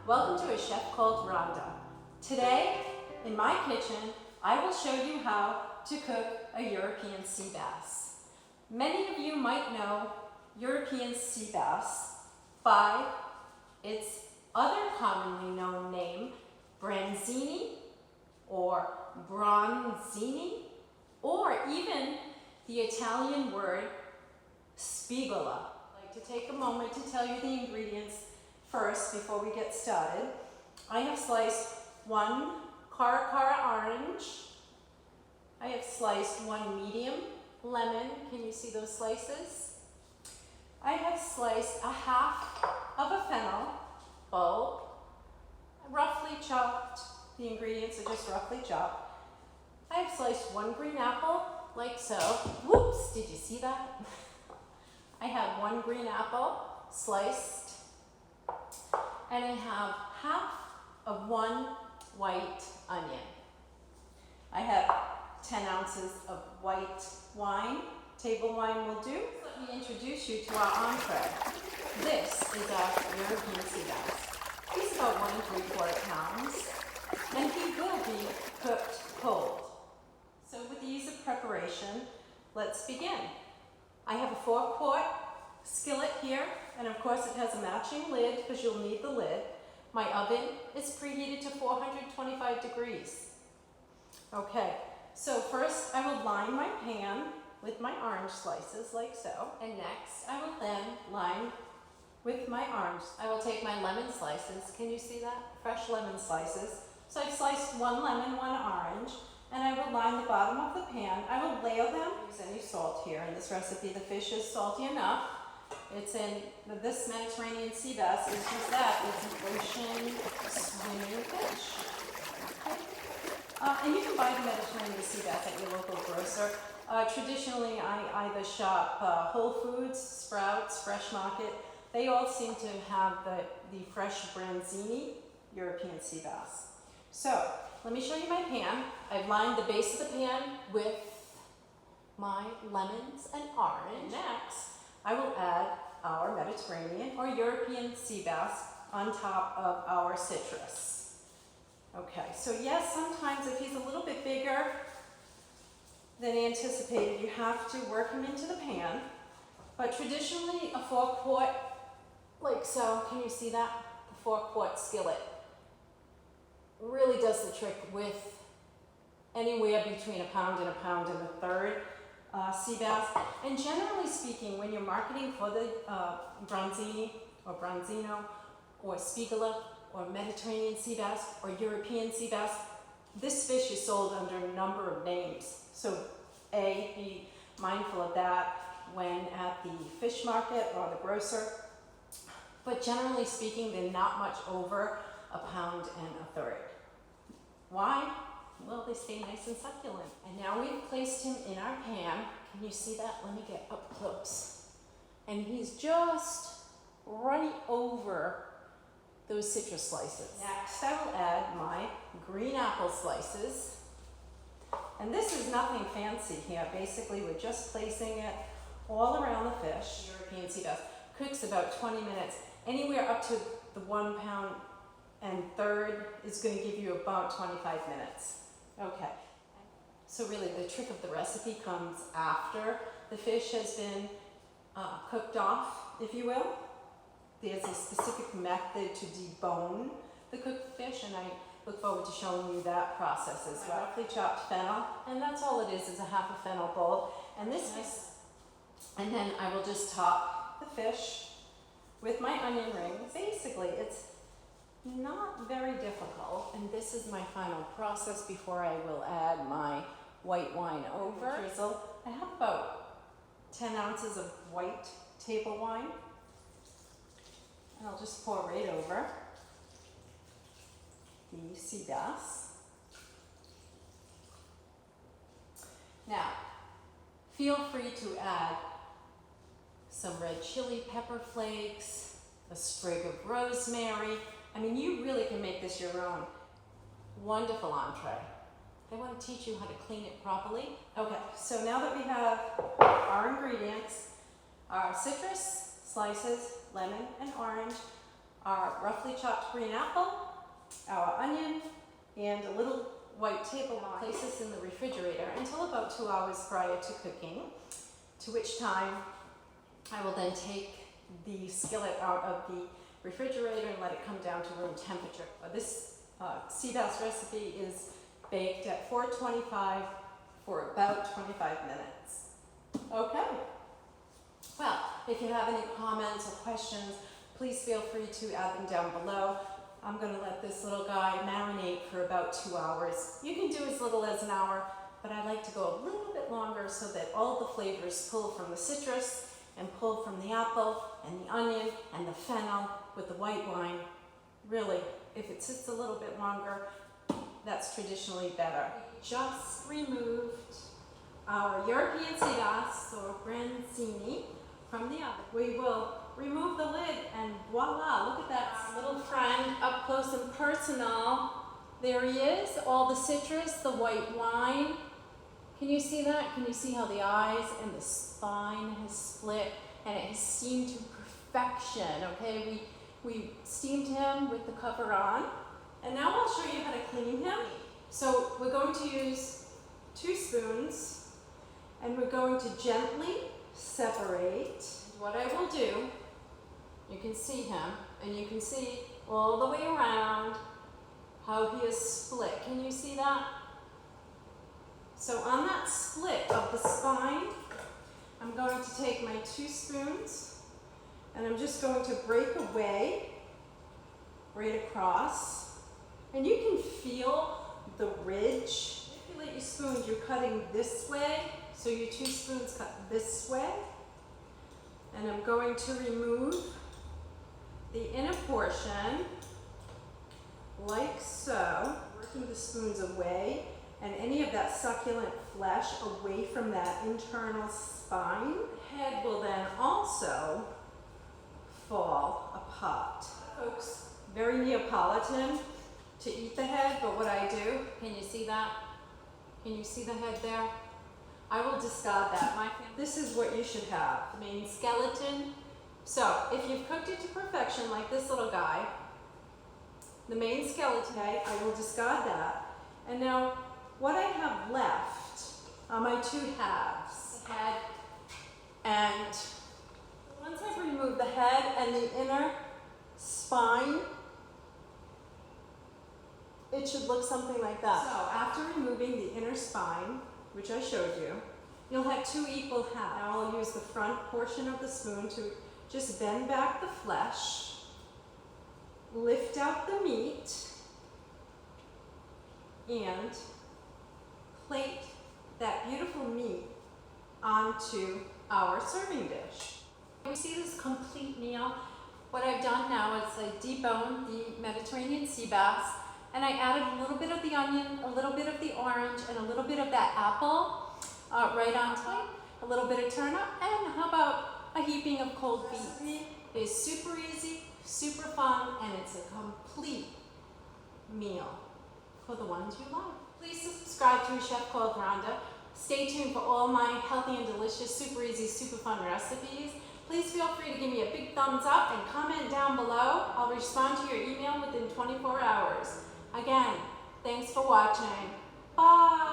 welcome to A Chef Called Rhonda. Today, in my kitchen, I will show you how to cook a European sea bass. Many of you might know European sea bass by its other commonly known name, branzini or bronzini, or even the Italian word spigola. I'd like to take a moment to tell you the ingredients first before we get started. I have sliced one cara orange. I have sliced one medium lemon. Can you see those slices? I have sliced a half of a fennel bulb, roughly chopped. The ingredients are just roughly chopped. I have sliced one green apple, like so. Whoops, did you see that? I have one green apple sliced, and I have half of one white onion. I have 10 ounces of white wine. Table wine will do. Let me introduce you to our entree. This is our European sea bass. He's about 1 3/4 pounds, and he will be cooked cold. So with the ease of preparation, let's begin. I have a 4-quart skillet here, and of course it has a matching lid because you'll need the lid. My oven is preheated to 425 degrees. Okay, so first I will line my pan with my orange slices like so, and next I will then line with my orange. I will take my lemon slices. Can you see that? Fresh lemon slices. So I've sliced one lemon, one orange, and I will line the bottom of the pan. I will layer them. Use any salt here in this recipe. The fish is salty enough. It's in this Mediterranean sea bass is just that. It's an ocean swimming fish. Okay. And you can buy the Mediterranean sea bass at your local grocer. Traditionally, I either shop Whole Foods, Sprouts, Fresh Market. They all seem to have the fresh branzini European sea bass. So let me show you my pan. I've lined the base of the pan with my lemons and orange. Next, I will add our Mediterranean or European sea bass on top of our citrus. Okay, so yes, sometimes if he's a little bit bigger than anticipated, you have to work him into the pan. But traditionally, a 4-quart, like so, can you see that? The 4-quart skillet really does the trick with anywhere between a pound and a third sea bass. And generally speaking, when you're marketing for the bronzini or bronzino or spigola or Mediterranean sea bass or European sea bass, this fish is sold under a number of names. So be mindful of that when at the fish market or the grocer. But generally speaking, they're not much over a pound and a third. Why? Well, they stay nice and succulent. And now we've placed him in our pan. Can you see that? Let me get up close. And he's just right over those citrus slices. Next, I will add my green apple slices. And this is nothing fancy here. Basically, we're just placing it all around the fish. European sea bass cooks about 20 minutes. Anywhere up to the 1 pound and third is going to give you about 25 minutes. Okay, so really the trick of the recipe comes after the fish has been cooked off, if you will. There's a specific method to debone the cooked fish, and I look forward to showing you that process as well. Roughly chopped fennel, and that's all it is a half a fennel bulb. And and then I will just top the fish with my onion rings. Basically, it's not very difficult, and this is my final process before I will add my white wine over. Drizzle. I have about 10 ounces of white table wine, and I'll just pour right over the sea bass. Now, feel free to add some red chili pepper flakes, a sprig of rosemary. I mean, you really can make this your own. Wonderful entree. I want to teach you how to clean it properly. Okay, so now that we have our ingredients, our citrus slices, lemon and orange, our roughly chopped green apple, our onion, and a little white table lime. Place this in the refrigerator until about 2 hours prior to cooking, to which time I will then take the skillet out of the refrigerator and let it come down to room temperature. This sea bass recipe is baked at 425 for about 25 minutes. Okay. Well, if you have any comments or questions, please feel free to add them down below. I'm going to let this little guy marinate for about 2 hours. You can do as little as an hour, but I like to go a little bit longer so that all the flavors pull from the citrus and pull from the apple and the onion and the fennel with the white wine. Really, if it sits a little bit longer, that's traditionally better. We just removed our European sea bass, or branzini, from the oven. We will remove the lid and voila, look at that little friend up close and personal. There he is, all the citrus, the white wine. Can you see that? Can you see how the eyes and the spine has split and it has steamed to perfection, okay? We steamed him with the cover on, and now I'll show you how to clean him. So we're going to use 2 spoons, and we're going to gently separate. What I will do, you can see him, and you can see all the way around how he is split. Can you see that? So on that split of the spine, I'm going to take my 2 spoons, and I'm just going to break away right across. And you can feel the ridge. Manipulate your spoons, you're cutting this way, so your 2 spoons cut this way. And I'm going to remove the inner portion, like so, working the spoons away, and any of that succulent flesh away from that internal spine. The head will then also fall apart. Folks, very Neapolitan to eat the head, but what I do, can you see that? Can you see the head there? I will discard that. This is what you should have, the main skeleton. So if you've cooked it to perfection, like this little guy, the main skeleton, I will discard that. And now what I have left are my 2 halves, the head, and once I've removed the head and the inner spine, it should look something like that. So after removing the inner spine, which I showed you, you'll have 2 equal halves. Now I'll use the front portion of the spoon to just bend back the flesh, lift out the meat, and plate that beautiful meat onto our serving dish. We see this complete meal. What I've done now is I deboned the Mediterranean sea bass, and I added a little bit of the onion, a little bit of the orange, and a little bit of that apple right on top, a little bit of turnip, and how about a heaping of cold beef. It is super easy, super fun, and it's a complete meal for the ones you love. Please subscribe to A Chef Called Rhonda. Stay tuned for all my healthy and delicious, super easy, super fun recipes. Please feel free to give me a big thumbs up and comment down below. I'll respond to your email within 24 hours. Again, thanks for watching. Bye!